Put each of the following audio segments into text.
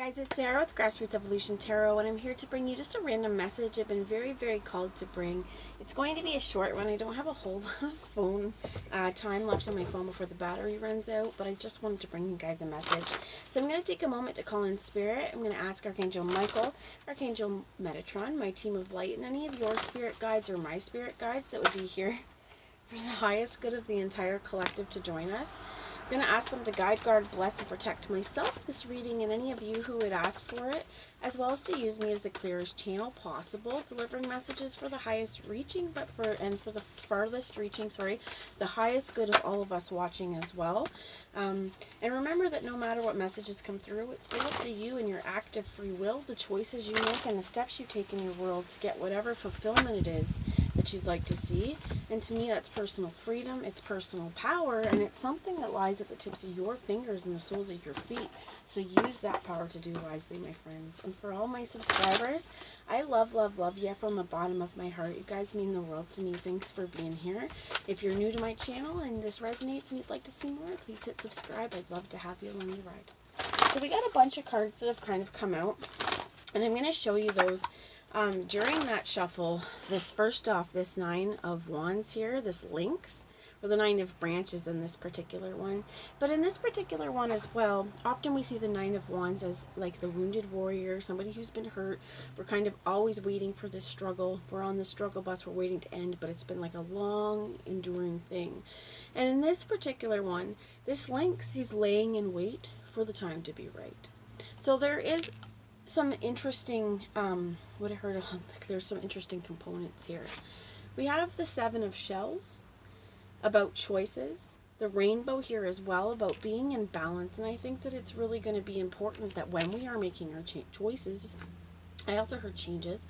Guys, it's Sarah with Grassroots Evolution Tarot, and I'm here to bring you just a random message I've been very called to bring. It's going to be a short one. I don't have a whole lot of phone time left on my phone before the battery runs out, but I just wanted to bring you guys a message. So I'm going to take a moment to call in spirit. I'm going to ask Archangel Michael, Archangel Metatron, my team of light, and any of your spirit guides or my spirit guides that would be here for the highest good of the entire collective to join us. I'm going to ask them to guide, guard, bless, and protect myself, this reading, and any of you who would ask for it, as well as to use me as the clearest channel possible, delivering messages for the highest reaching, for the farthest reaching, the highest good of all of us watching as well. And remember that no matter what messages come through, it's still up to you and your active free will, the choices you make, and the steps you take in your world to get whatever fulfillment it is that you'd like to see. And to me, that's personal freedom, it's personal power, and it's something that lies at the tips of your fingers and the soles of your feet. So use that power to do wisely, my friends. And for all my subscribers, I love you from the bottom of my heart. You guys mean the world to me. Thanks for being here. If you're new to my channel and this resonates and you'd like to see more, please hit subscribe. I'd love to have you along the ride. So we got a bunch of cards that have kind of come out, and I'm going to show you those. During that shuffle, this first off, this Nine of Wands here, this Lynx, or the Nine of Branches in this particular one. But in this particular one as well, often we see the Nine of Wands as like the wounded warrior, somebody who's been hurt. We're kind of always waiting for this struggle. We're on the struggle bus, we're waiting to end, but it's been like a long, enduring thing. And in this particular one, this Lynx, he's laying in wait for the time to be right. So there is some interesting, what I heard, there's some interesting components here. We have the Seven of Shells, about choices. The rainbow here as well, about being in balance. And I think that it's really going to be important that when we are making our choices, I also heard changes,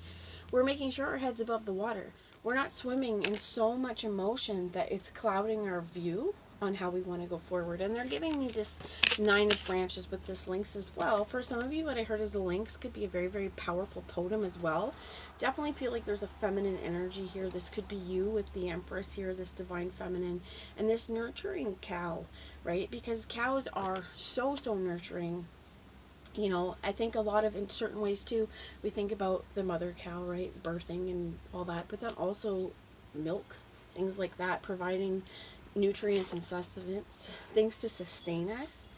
we're making sure our head's above the water. We're not swimming in so much emotion that it's clouding our view on how we want to go forward. And they're giving me this Nine of Branches with this Lynx as well. For some of you, what I heard is the Lynx could be a very powerful totem as well. Definitely feel like there's a feminine energy here. This could be you with the Empress here, this divine feminine, and this nurturing cow, right? Because cows are so nurturing. You know, I think a lot of, in certain ways too, we think about the mother cow, right? Birthing and all that, but then also milk, things like that, providing nutrients and sustenance, things to sustain us.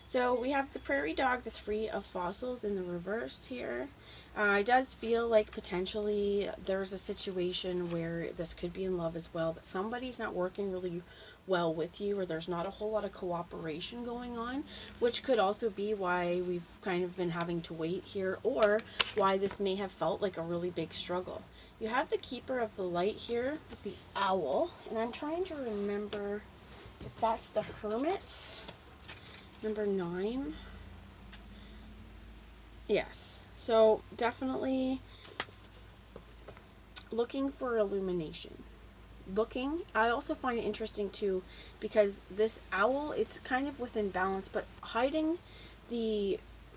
So we have the prairie dog, the Three of Fossils in the reverse here. It does feel like potentially there's a situation where this could be in love as well, that somebody's not working really well with you, or there's not a whole lot of cooperation going on, which could also be why we've kind of been having to wait here, or why this may have felt like a really big struggle. You have the Keeper of the Light here with the owl, and I'm trying to remember if that's the Hermit, number 9. Yes, so definitely looking for illumination. I also find it interesting too, because this owl, it's kind of within balance, but hiding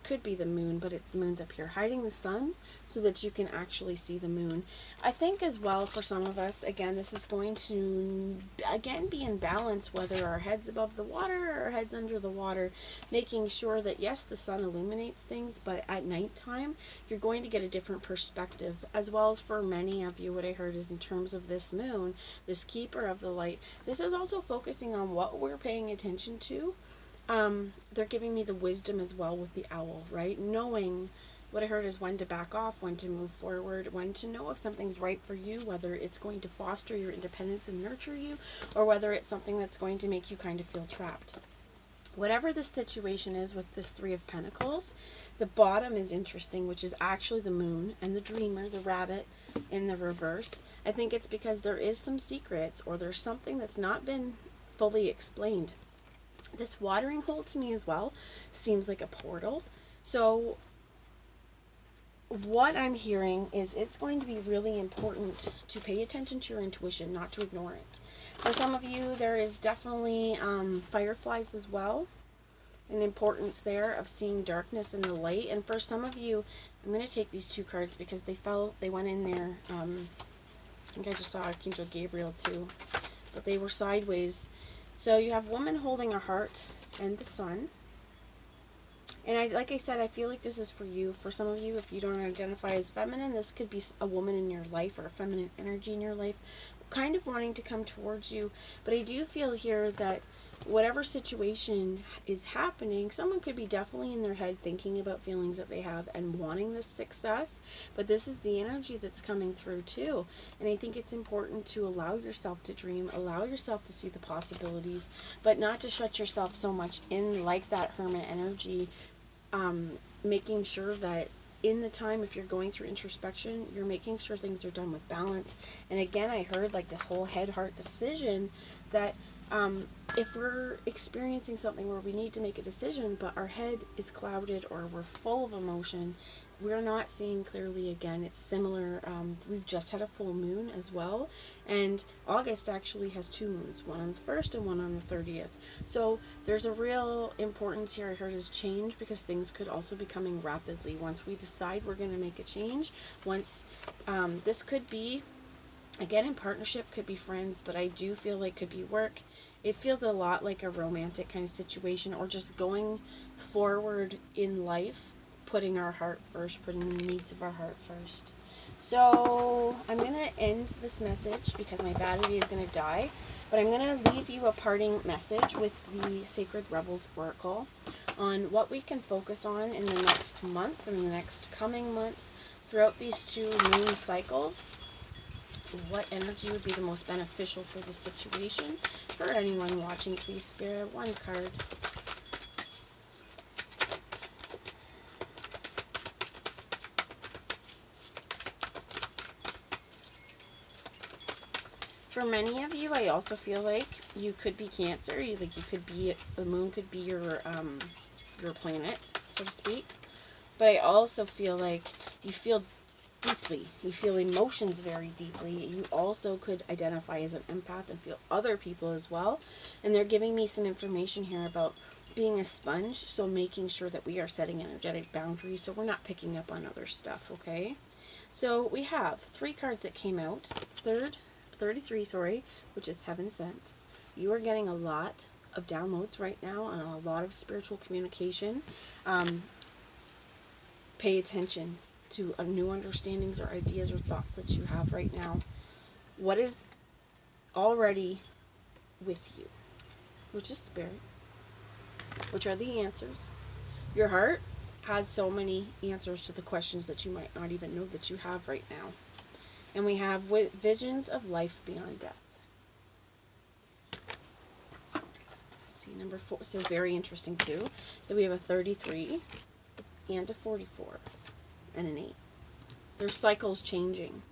could be the moon, but the moon's up here, hiding the sun so that you can actually see the moon. I think as well for some of us, again, this is going to again be in balance, whether our head's above the water or our head's under the water, making sure that yes, the sun illuminates things, but at nighttime you're going to get a different perspective. As well as for many of you, what I heard is in terms of this moon, this Keeper of the Light, this is also focusing on what we're paying attention to. They're giving me the wisdom as well with the owl, right? Knowing, what I heard is when to back off, when to move forward, when to know if something's right for you, whether it's going to foster your independence and nurture you, or whether it's something that's going to make you kind of feel trapped. Whatever the situation is with this Three of Pentacles, the bottom is interesting, which is actually the moon and the dreamer, the rabbit in the reverse. I think it's because there is some secrets, or there's something that's not been fully explained. This watering hole to me as well seems like a portal. So what I'm hearing is it's going to be really important to pay attention to your intuition, not to ignore it. For some of you, there is definitely fireflies as well, an importance there of seeing darkness in the light. And for some of you, I'm going to take these two cards because they went in there. I think I just saw Archangel Gabriel too, but they were sideways. So you have woman holding a heart and the sun. And like I said, I feel like this is for you. For some of you, if you don't identify as feminine, this could be a woman in your life or a feminine energy in your life kind of wanting to come towards you. But I do feel here that whatever situation is happening, someone could be definitely in their head thinking about feelings that they have and wanting this success, but this is the energy that's coming through too. And I think it's important to allow yourself to dream, allow yourself to see the possibilities, but not to shut yourself so much in like that hermit energy. Making sure that in the time, if you're going through introspection, you're making sure things are done with balance. And again, I heard like this whole head heart decision that if we're experiencing something where we need to make a decision but our head is clouded or we're full of emotion, we're not seeing clearly. Again, it's similar. We've just had a full moon as well, and August actually has 2 moons, one on the 1st and one on the 30th. So there's a real importance here. I heard is change, because things could also be coming rapidly once we decide we're going to make a change. Once this could be, again, in partnership, could be friends, but I do feel like could be work. It feels a lot like a romantic kind of situation, or just going forward in life, putting our heart first, putting the needs of our heart first. So I'm going to end this message because my battery is going to die, but I'm going to leave you a parting message with the Sacred Rebels Oracle on what we can focus on in the next month and the next coming months throughout these 2 moon cycles. What energy would be the most beneficial for the situation? For anyone watching, please spare 1 card. For many of you, I also feel like you could be Cancer. You could be, the moon could be your planet, so to speak. But I also feel like you feel deeply. You feel emotions very deeply. You also could identify as an empath and feel other people as well. And they're giving me some information here about being a sponge, so making sure that we are setting energetic boundaries so we're not picking up on other stuff, okay? So we have 3 cards that came out. 33, which is Heaven Sent. You are getting a lot of downloads right now and a lot of spiritual communication. Pay attention to new understandings or ideas or thoughts that you have right now. What is already with you, which is spirit, which are the answers. Your heart has so many answers to the questions that you might not even know that you have right now. And we have visions of life beyond death. Let's see, number 4. So very interesting too, that we have a 33 and a 44 and an 8. There's cycles changing.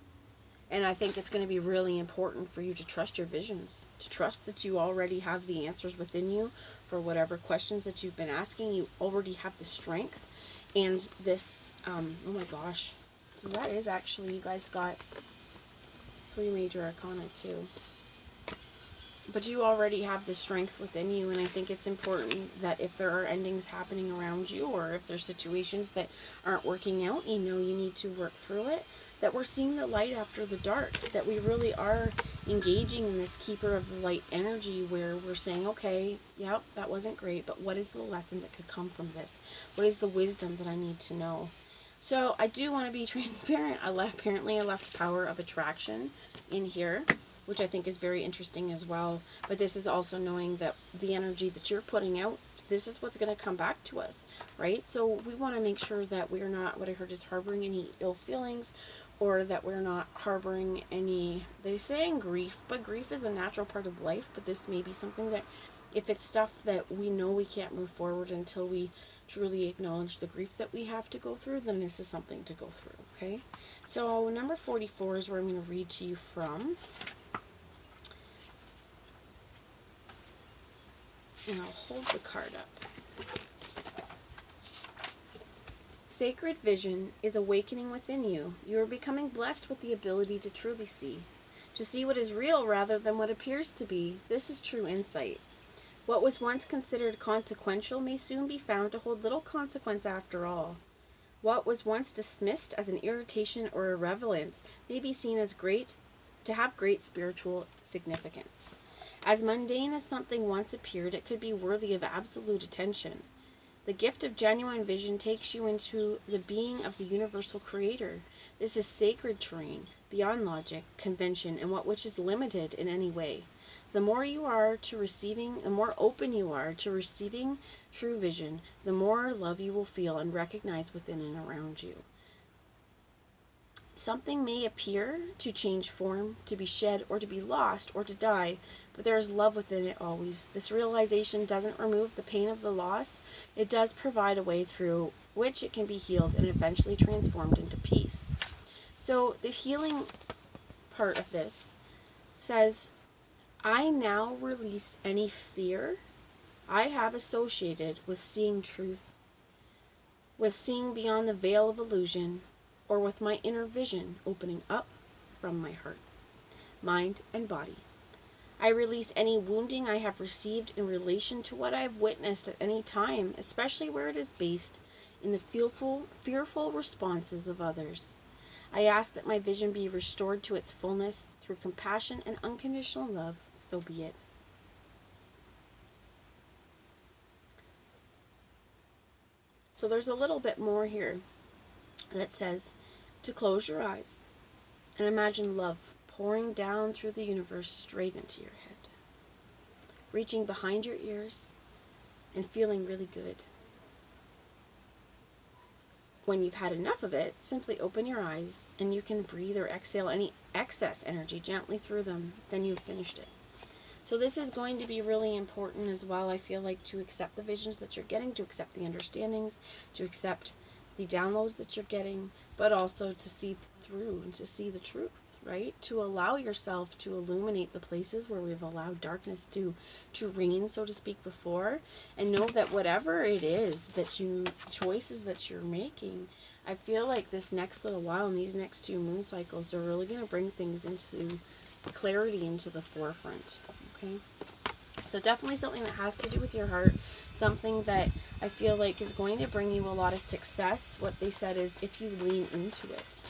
And I think it's going to be really important for you to trust your visions, to trust that you already have the answers within you for whatever questions that you've been asking. You already have the strength. And this, oh my gosh. So that is actually, you guys got 3 major arcana too. But you already have the strength within you, and I think it's important that if there are endings happening around you, or if there's situations that aren't working out, you know you need to work through it, that we're seeing the light after the dark, that we really are engaging in this keeper of the light energy where we're saying, okay, yep, that wasn't great, but what is the lesson that could come from this? What is the wisdom that I need to know? So I do want to be transparent. Apparently I left Power of Attraction in here, which I think is very interesting as well. But this is also knowing that the energy that you're putting out, this is what's going to come back to us, right? So we want to make sure that we're not, what I heard is harboring any ill feelings, or that we're not harboring any, they saying grief, but grief is a natural part of life. But this may be something that, if it's stuff that we know we can't move forward until we truly acknowledge the grief that we have to go through, then this is something to go through, okay? So number 44 is where I'm going to read to you from. And I'll hold the card up. Sacred vision is awakening within you. You are becoming blessed with the ability to truly see. To see what is real rather than what appears to be. This is true insight. What was once considered consequential may soon be found to hold little consequence after all. What was once dismissed as an irritation or irrelevance may be seen as to have great spiritual significance. As mundane as something once appeared, it could be worthy of absolute attention. The gift of genuine vision takes you into the being of the universal creator. This is sacred terrain, beyond logic, convention, and what which is limited in any way. The more you are to receiving, the more open you are to receiving true vision, the more love you will feel and recognize within and around you. Something may appear to change form, to be shed, or to be lost, or to die, but there is love within it always. This realization doesn't remove the pain of the loss. It does provide a way through which it can be healed and eventually transformed into peace. So the healing part of this says, I now release any fear I have associated with seeing truth, with seeing beyond the veil of illusion, or with my inner vision opening up from my heart, mind, and body. I release any wounding I have received in relation to what I have witnessed at any time, especially where it is based in the fearful responses of others. I ask that my vision be restored to its fullness through compassion and unconditional love, so be it. So there's a little bit more here that says to close your eyes and imagine love pouring down through the universe straight into your head, reaching behind your ears and feeling really good. When you've had enough of it, simply open your eyes and you can breathe or exhale any excess energy gently through them. Then you've finished it. So this is going to be really important as well, I feel like, to accept the visions that you're getting, to accept the understandings, to accept the downloads that you're getting, but also to see through and to see the truth, right? To allow yourself to illuminate the places where we've allowed darkness to reign, so to speak, before, and know that whatever it is that choices that you're making, I feel like this next little while and these next 2 moon cycles are really going to bring things into clarity, into the forefront. Okay, so definitely something that has to do with your heart, something that I feel like is going to bring you a lot of success. What they said is if you lean into it.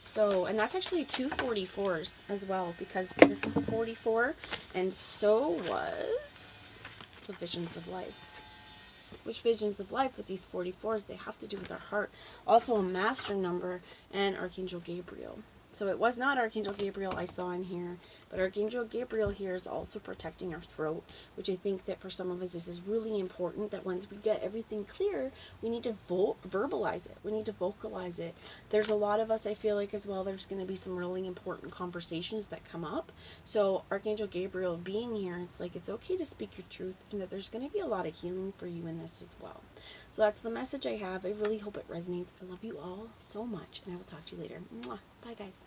So, and that's actually 2 44s as well, because this is the 44, and so was the visions of life. Which visions of life with these 44s, they have to do with our heart. Also a master number and Archangel Gabriel. So it was not Archangel Gabriel I saw in here, but Archangel Gabriel here is also protecting our throat, which I think that for some of us this is really important, that once we get everything clear, we need to verbalize it. We need to vocalize it. There's a lot of us, I feel like, as well, there's going to be some really important conversations that come up. So Archangel Gabriel being here, it's like it's okay to speak your truth, and that there's going to be a lot of healing for you in this as well. So that's the message I have. I really hope it resonates. I love you all so much, and I will talk to you later. Mwah. Bye, guys.